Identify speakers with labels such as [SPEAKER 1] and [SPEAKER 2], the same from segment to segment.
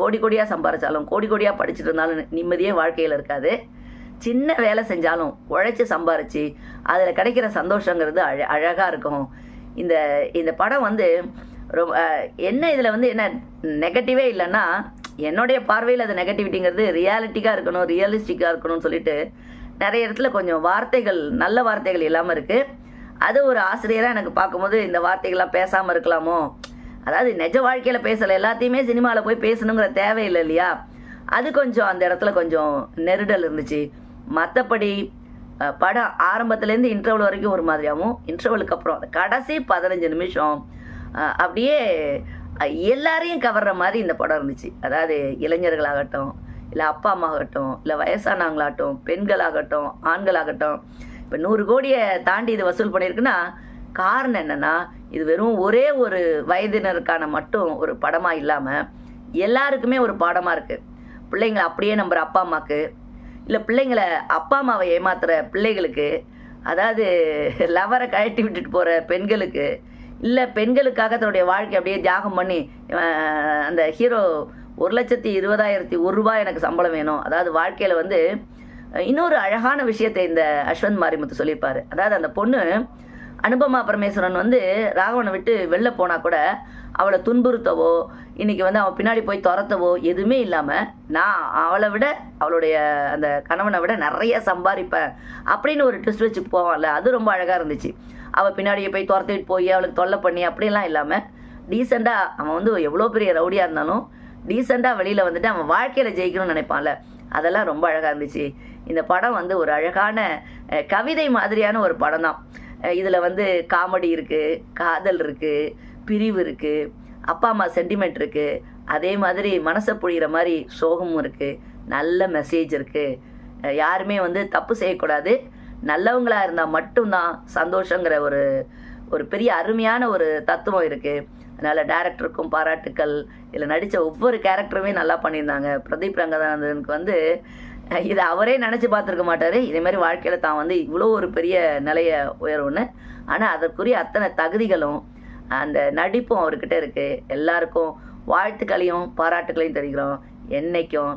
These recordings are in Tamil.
[SPEAKER 1] கோடி கோடியாக சம்பாரிச்சாலும் கோடி கோடியாக படிச்சுட்டு இருந்தாலும் நிம்மதியே வாழ்க்கையில் இருக்காது. சின்ன வேலை செஞ்சாலும் உழைச்சி சம்பாரிச்சு அதில் கிடைக்கிற சந்தோஷங்கிறது அழகாக இருக்கும். இந்த இந்த படம் வந்து ரொம்ப என்ன இதில் வந்து என்ன நெகட்டிவே இல்லைன்னா, என்னுடைய பார்வையில் அது நெகட்டிவிட்டிங்கிறது ரியாலிட்டிக்காக இருக்கணும், ரியலிஸ்டிக்காக இருக்கணும்னு சொல்லிட்டு நிறைய இடத்துல கொஞ்சம் வார்த்தைகள் நல்ல வார்த்தைகள் இல்லாமல் இருக்குது. அது ஒரு ஆசிரியராக எனக்கு பார்க்கும்போது இந்த வார்த்தைகள்லாம் பேசாமல் இருக்கலாமோ, அதாவது நிஜ வாழ்க்கையில் பேசலை, எல்லாத்தையுமே சினிமாவில் போய் பேசணுங்கிற தேவையில்லை இல்லையா, அது கொஞ்சம் அந்த இடத்துல கொஞ்சம் நெருடல் இருந்துச்சு. மற்றபடி படம் ஆரம்பத்துலேருந்து இன்டர்வல் வரைக்கும் ஒரு மாதிரியாகவும், இன்டர்வலுக்கு அப்புறம் கடைசி 15 நிமிஷம் அப்படியே எல்லாரையும் கவர்ற மாதிரி இந்த படம் இருந்துச்சு. அதாவது இளைஞர்களாகட்டும், இல்லை அப்பா அம்மா ஆகட்டும், இல்லை வயசானவங்களாகட்டும், பெண்களாகட்டும், ஆண்களாகட்டும். இப்போ 100 கோடியை தாண்டி இது வசூல் பண்ணியிருக்குன்னா காரணம் என்னென்னா, இது வெறும் ஒரே ஒரு வயதினருக்கான மட்டும் ஒரு படமாக இல்லாமல் எல்லாருக்குமே ஒரு பாடமாக இருக்குது. பிள்ளைங்களை அப்படியே நம்புகிற அப்பா அம்மாவுக்கு, இல்லை பிள்ளைங்களை அப்பா அம்மாவை ஏமாத்துகிற பிள்ளைகளுக்கு, அதாவது லவரை கழட்டி விட்டுட்டு போகிற பெண்களுக்கு, இல்லை பெண்களுக்காக தன்னுடைய வாழ்க்கை அப்படியே தியாகம் பண்ணி அந்த ஹீரோ 1,20,001 ரூபாய் எனக்கு சம்பளம் வேணும். அதாவது வாழ்க்கையில் வந்து இன்னொரு அழகான விஷயத்தை இந்த அஸ்வந்த் மாரிமுத்து சொல்லியிருப்பார். அதாவது அந்த பொண்ணு அனுபமா பரமேஸ்வரன் வந்து ராகவனை விட்டு வெளில போனால் கூட அவளை துன்புறுத்தவோ, இன்றைக்கி வந்து அவன் பின்னாடி போய் துரத்தவோ எதுவுமே இல்லாமல், நான் அவளை விட அவளுடைய அந்த கணவனை விட நிறைய சம்பாதிப்பேன் அப்படின்னு ஒரு ட்விஸ்ட் வச்சு போவான்ல, அது ரொம்ப அழகாக இருந்துச்சு. அவள் பின்னாடியே போய் துரத்திட்டு போய் அவளுக்கு தொல்லை பண்ணி அப்படிலாம் இல்லாமல் டீசெண்டாக அவன் வந்து எவ்வளோ பெரிய ரவுடியாக இருந்தாலும் டீசெண்டாக வெளியில் வந்துட்டு அவன் வாழ்க்கையில் ஜெயிக்கணும்னு நினைப்பான்ல, அதெல்லாம் ரொம்ப அழகாக இருந்துச்சு. இந்த படம் வந்து ஒரு அழகான கவிதை மாதிரியான ஒரு படம் தான். இதில் வந்து காமெடி இருக்குது, காதல் இருக்குது, பிரிவு இருக்குது, அப்பா அம்மா சென்டிமெண்ட் இருக்குது, அதே மாதிரி மனசை புரிகிற மாதிரி சோகமும் இருக்குது, நல்ல மெசேஜ் இருக்குது. யாருமே வந்து தப்பு செய்யக்கூடாது, நல்லவங்களாக இருந்தால் மட்டும்தான் சந்தோஷங்கிற ஒரு பெரிய அருமையான ஒரு தத்துவம் இருக்குது. அதனால் டைரக்டருக்கும் பாராட்டுக்கள். இதில் நடித்த ஒவ்வொரு கேரக்டருமே நல்லா பண்ணியிருந்தாங்க. பிரதீப் ரங்கநாதனுக்கு வந்து இதை அவரே நினச்சி பார்த்துருக்க மாட்டார், இதேமாதிரி வாழ்க்கையில் தான் வந்து இவ்வளோ ஒரு பெரிய நிலையை உயரும்னு. ஆனால் அதற்குரிய அத்தனை தகுதிகளும் அந்த நடிப்பும் அவர்கிட்ட இருக்குது. எல்லாருக்கும் வாழ்த்துக்களையும் பாராட்டுக்களையும் தெரிகிறோம். என்றைக்கும்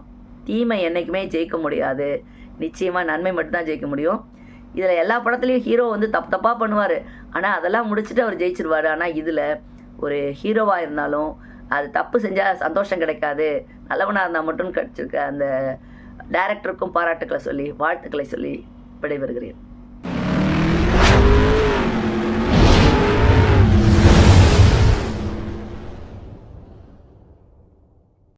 [SPEAKER 1] தீமை என்றைக்குமே ஜெயிக்க முடியாது, நிச்சயமாக நன்மை மட்டும்தான் ஜெயிக்க முடியும். இதில் எல்லா படத்துலேயும் ஹீரோ வந்து தப்பாக பண்ணுவார், ஆனால் அதெல்லாம் முடிச்சுட்டு அவர் ஜெயிச்சிருவார். ஆனால் இதில் ஒரு ஹீரோவாக இருந்தாலும் அது தப்பு செஞ்சால் சந்தோஷம் கிடைக்காது, நல்லவனாக இருந்தால் மட்டும் கிடைச்சிருக்க அந்த டைரக்டருக்கும் பாராட்டுக்களை சொல்லி வாழ்த்துக்களை சொல்லி விடைபெறுகிறேன்.